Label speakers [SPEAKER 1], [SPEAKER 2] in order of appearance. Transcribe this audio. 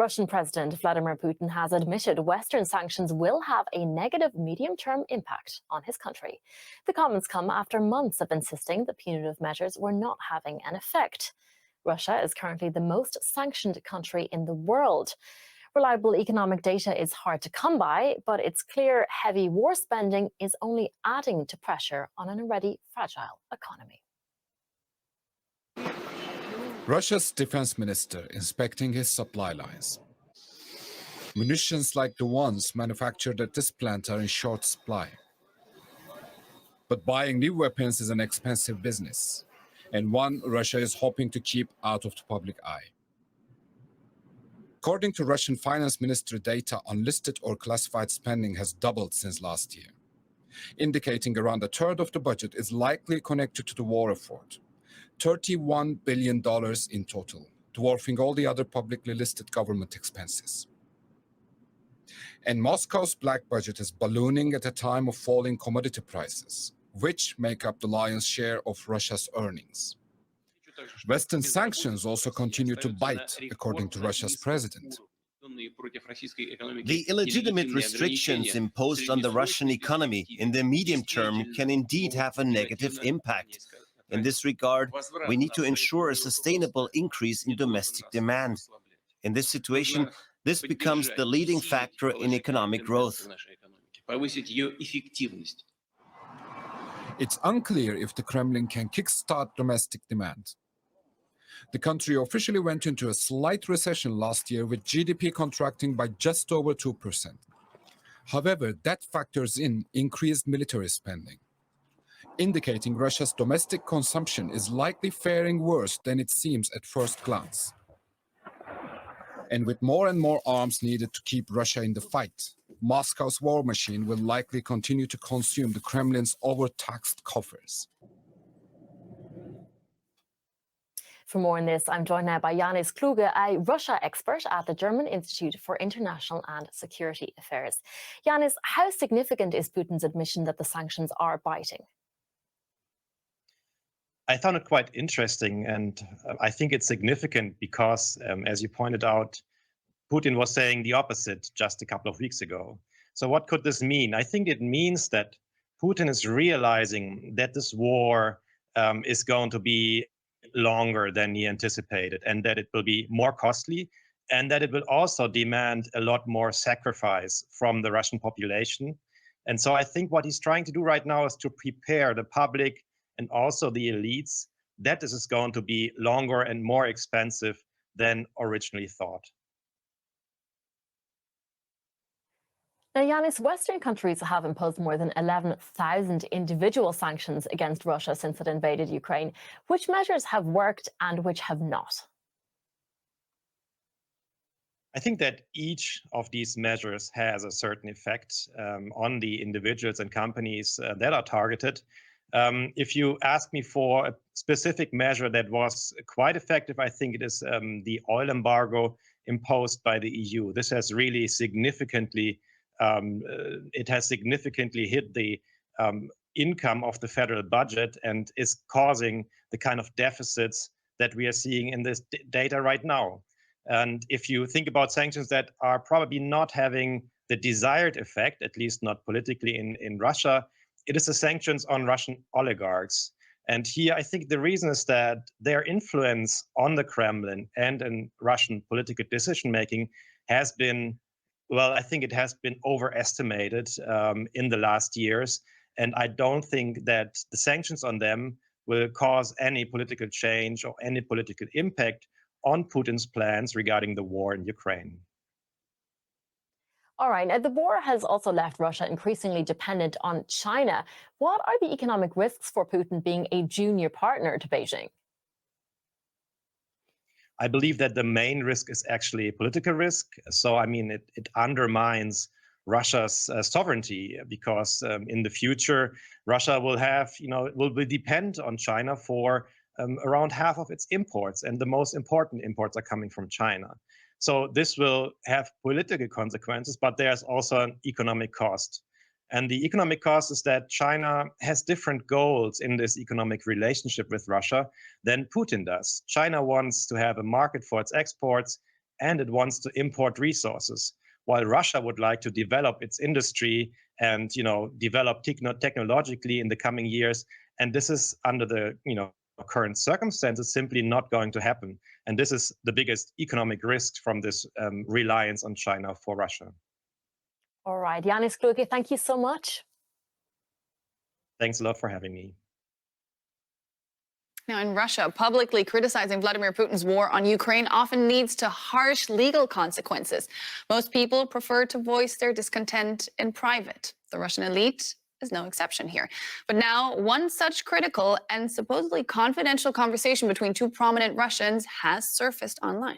[SPEAKER 1] Russian President Vladimir Putin has admitted Western sanctions will have a negative medium-term impact on his country. The comments come after months of insisting the punitive measures were not having an effect. Russia is currently the most sanctioned country in the world. Reliable economic data is hard to come by, but it's clear heavy war spending is only adding to pressure on an already fragile economy.
[SPEAKER 2] Russia's defense minister inspecting his supply lines. Munitions like the ones manufactured at this plant are in short supply. But buying new weapons is an expensive business, and one Russia is hoping to keep out of the public eye. According to Russian finance ministry data, unlisted or classified spending has doubled since last year, indicating around a third of the budget is likely connected to the war effort. $31 billion in total, dwarfing all the other publicly listed government expenses. And Moscow's black budget is ballooning at a time of falling commodity prices, which make up the lion's share of Russia's earnings. Western sanctions also continue to bite, according to Russia's president.
[SPEAKER 3] The illegitimate restrictions imposed on the Russian economy in the medium term can indeed have a negative impact. In this regard, we need to ensure a sustainable increase in domestic demand. In this situation, this becomes the leading factor in economic growth.
[SPEAKER 2] It's unclear if the Kremlin can kickstart domestic demand. The country officially went into a slight recession last year with GDP contracting by just over 2%. However, that factors in increased military spending, indicating Russia's domestic consumption is likely faring worse than it seems at first glance. And with more and more arms needed to keep Russia in the fight, Moscow's war machine will likely continue to consume the Kremlin's overtaxed coffers.
[SPEAKER 1] For more on this, I'm joined now by Janis Kluge, a Russia expert at the German Institute for International and Security Affairs. Janis, how significant is Putin's admission that the sanctions are biting?
[SPEAKER 4] I found it quite interesting, and I think it's significant because, as you pointed out, Putin was saying the opposite just a couple of weeks ago. So what could this mean? I think it means that Putin is realizing that this war is going to be longer than he anticipated, and that it will be more costly, and that it will also demand a lot more sacrifice from the Russian population. And so I think what he's trying to do right now is to prepare the public and also the elites that this is going to be longer and more expensive than originally thought.
[SPEAKER 1] Now, Janis, Western countries have imposed more than 11,000 individual sanctions against Russia since it invaded Ukraine. Which measures have worked and which have not?
[SPEAKER 4] I think that each of these measures has a certain effect on the individuals and companies that are targeted. If you ask me for a specific measure that was quite effective, I think it is the oil embargo imposed by the EU. This has really significantly hit the income of the federal budget and is causing the kind of deficits that we are seeing in this data right now. And if you think about sanctions that are probably not having the desired effect, at least not politically in Russia, it is the sanctions on Russian oligarchs. And here, I think the reason is that their influence on the Kremlin and in Russian political decision-making has been, well, I think it has been overestimated in the last years. And I don't think that the sanctions on them will cause any political change or any political impact on Putin's plans regarding the war in Ukraine.
[SPEAKER 1] All right. Now, the war has also left Russia increasingly dependent on China. What are the economic risks for Putin being a junior partner to Beijing?
[SPEAKER 4] I believe that the main risk is actually a political risk. So, I mean, it undermines Russia's sovereignty because in the future, Russia will depend on China for around half of its imports, and the most important imports are coming from China. So this will have political consequences, but there's also an economic cost. And the economic cost is that China has different goals in this economic relationship with Russia than Putin does. China wants to have a market for its exports and it wants to import resources, while Russia would like to develop its industry and develop technologically in the coming years. And this is under the current circumstances simply not going to happen. And this is the biggest economic risk from this reliance on China for Russia.
[SPEAKER 1] All right, Yanis Kluge, thank you so much.
[SPEAKER 4] Thanks a lot for having me.
[SPEAKER 5] Now, in Russia, publicly criticizing Vladimir Putin's war on Ukraine often leads to harsh legal consequences. Most people prefer to voice their discontent in private. The Russian elite is no exception here. But now, one such critical and supposedly confidential conversation between two prominent Russians has surfaced online.